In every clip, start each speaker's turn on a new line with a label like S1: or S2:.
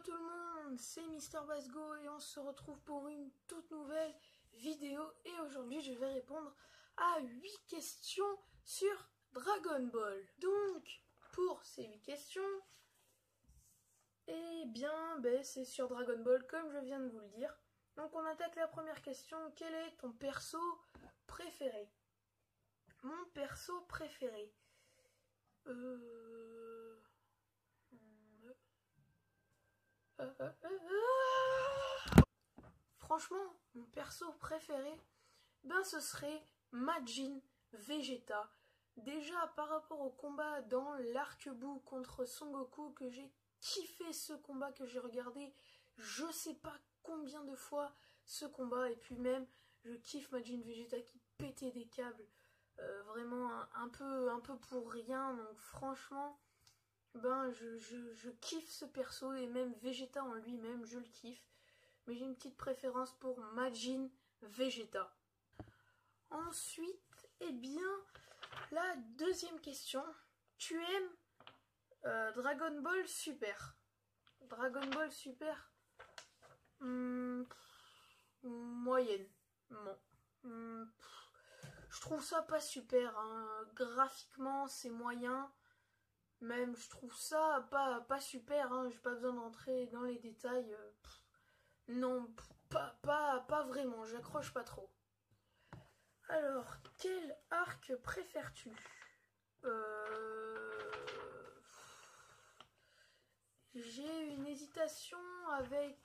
S1: tout le monde, c'est Mister Basgo et on se retrouve pour une toute nouvelle vidéo. Et aujourd'hui je vais répondre à 8 questions sur Dragon Ball. Donc pour ces 8 questions, eh bien c'est sur Dragon Ball comme je viens de vous le dire. Donc on attaque la première question. Quel est ton perso préféré? Mon perso préféré, franchement, mon perso préféré, ce serait Majin Vegeta. Déjà par rapport au combat dans l'Arc-Buu contre Son Goku, que j'ai kiffé ce combat, que j'ai regardé je sais pas combien de fois ce combat, et puis même je kiffe Majin Vegeta qui pétait des câbles, vraiment un peu pour rien. Donc franchement, je kiffe ce perso, et même Vegeta en lui-même je le kiffe, mais j'ai une petite préférence pour Majin Vegeta. Ensuite, la deuxième question. Tu aimes Dragon Ball Super? Dragon Ball Super, moyennement. Je trouve ça pas super, hein. Graphiquement, c'est moyen. Même, je trouve ça pas super, hein. J'ai pas besoin d'entrer dans les détails. Non, pas vraiment. J'accroche pas trop. Alors, quel arc préfères-tu? J'ai une hésitation avec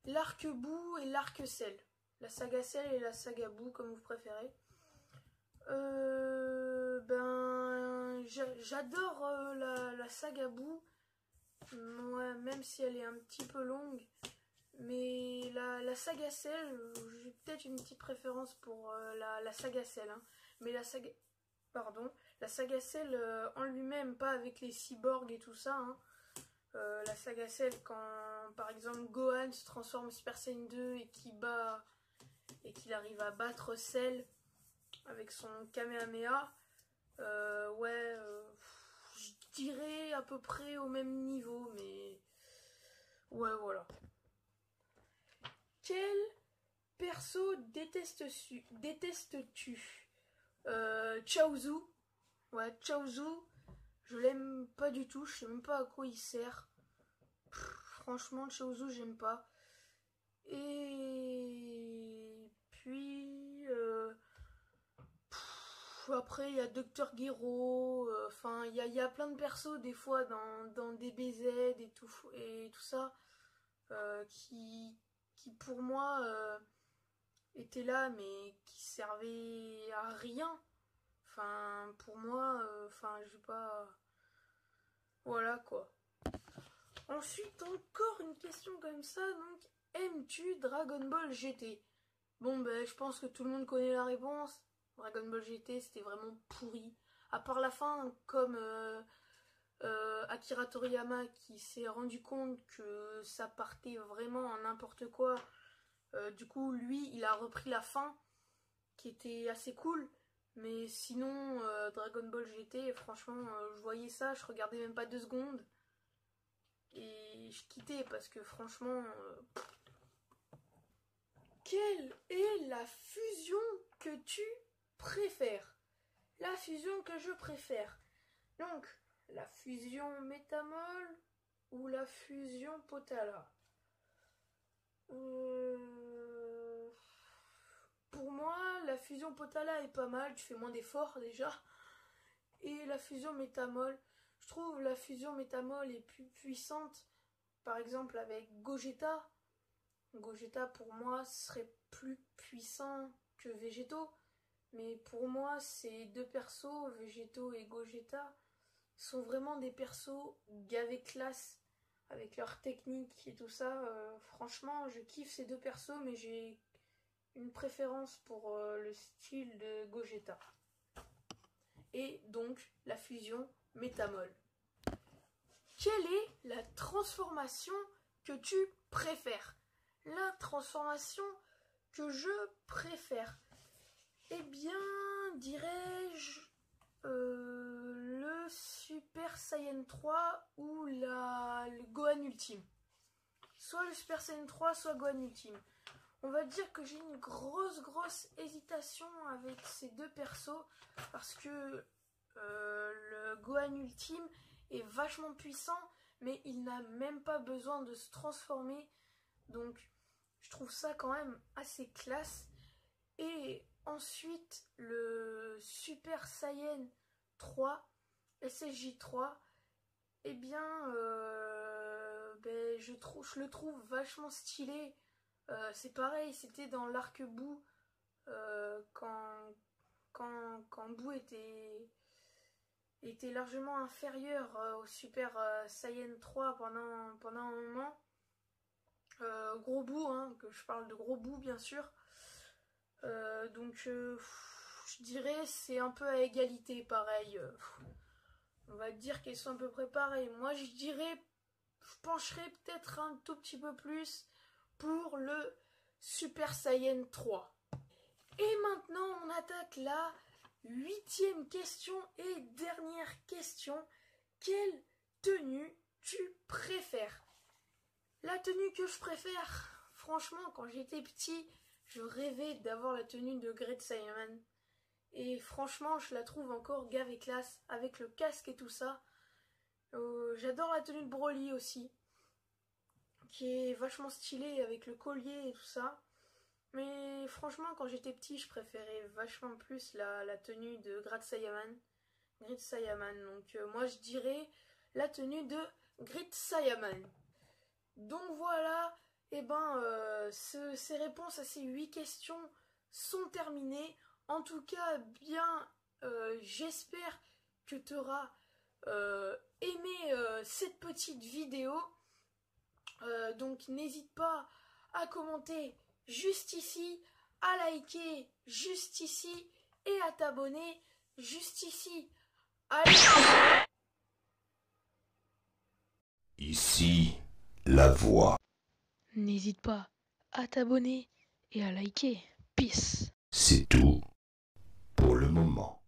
S1: l'Arc-Buu et l'Arc-Cell. La saga Cell et la saga Buu, comme vous préférez. J'adore la saga Buu, ouais, même si elle est un petit peu longue. Mais la saga Cell, j'ai peut-être une petite préférence pour la saga Cell, hein. Mais la saga Cell en lui-même, pas avec les cyborgs et tout ça, hein. La saga Cell, quand par exemple Gohan se transforme en Super Saiyan 2 et qu'il arrive à battre Cell avec son Kamehameha, je dirais à peu près au même niveau, mais ouais, voilà. Quel perso détestes-tu? Chaozu. Ouais, Chaozu, je l'aime pas du tout, je sais même pas à quoi il sert. Franchement, Chaozu, j'aime pas. Et puis après il y a Dr Gero, enfin il y a plein de persos des fois dans DBZ et tout ça, qui pour moi étaient là mais qui servaient à rien. Enfin pour moi, je sais pas, voilà quoi. Ensuite, encore une question comme ça, donc aimes-tu Dragon Ball GT? Bon, je pense que tout le monde connaît la réponse. Dragon Ball GT, c'était vraiment pourri. À part la fin, comme Akira Toriyama qui s'est rendu compte que ça partait vraiment en n'importe quoi. Du coup, lui, il a repris la fin, qui était assez cool. Mais sinon, Dragon Ball GT, franchement, je voyais ça, je regardais même pas 2 secondes. Et je quittais parce que franchement... Quelle est la fusion que tu préfères? La fusion que je préfère. Donc, la fusion Métamol ou la fusion Potala? Pour moi, la fusion Potala est pas mal, tu fais moins d'efforts déjà. Et la fusion Métamol, je trouve la fusion Métamol est plus puissante. Par exemple avec Gogeta. Gogeta pour moi serait plus puissant que Végéto. Mais pour moi, ces deux persos, Végéto et Gogeta, sont vraiment des persos gavés classe avec leur technique et tout ça. Franchement, je kiffe ces deux persos, mais j'ai une préférence pour le style de Gogeta. Et donc, la fusion Métamol. Quelle est la transformation que tu préfères? La transformation que je préfère, eh bien, dirais-je le le Super Saiyan 3 ou le Gohan Ultime. Soit le Super Saiyan 3, soit Gohan Ultime. On va dire que j'ai une grosse hésitation avec ces deux persos parce que le Gohan Ultime est vachement puissant, mais il n'a même pas besoin de se transformer. Donc je trouve ça quand même assez classe. Et ensuite le Super Saiyan 3, SSJ3, eh bien je le trouve vachement stylé. C'est pareil, c'était dans l'arc Boo quand Boo était largement inférieur au Super Saiyan 3 pendant un moment. Gros Boo, hein, que je parle de Gros Boo bien sûr. Donc je dirais c'est un peu à égalité pareil. On va dire qu'elles sont à peu près pareilles. Moi je dirais, je pencherais peut-être un tout petit peu plus pour le Super Saiyan 3. Et maintenant on attaque la 8e question et dernière question. Quelle tenue tu préfères? La tenue que je préfère, franchement, quand j'étais petit, je rêvais d'avoir la tenue de Great Saiyaman. Et franchement, je la trouve encore gavé classe, avec le casque et tout ça. J'adore la tenue de Broly aussi, qui est vachement stylée avec le collier et tout ça. Mais franchement, quand j'étais petit, je préférais vachement plus la tenue de Great Saiyaman. Donc moi, je dirais la tenue de Great Saiyaman. Donc voilà, et ces réponses à ces 8 questions sont terminées. En tout cas, bien, j'espère que tu auras aimé cette petite vidéo. Donc n'hésite pas à commenter juste ici, à liker juste ici et à t'abonner juste ici. Allez!
S2: Ici, la voix.
S1: N'hésite pas à t'abonner et à liker. Peace.
S2: C'est tout pour le moment.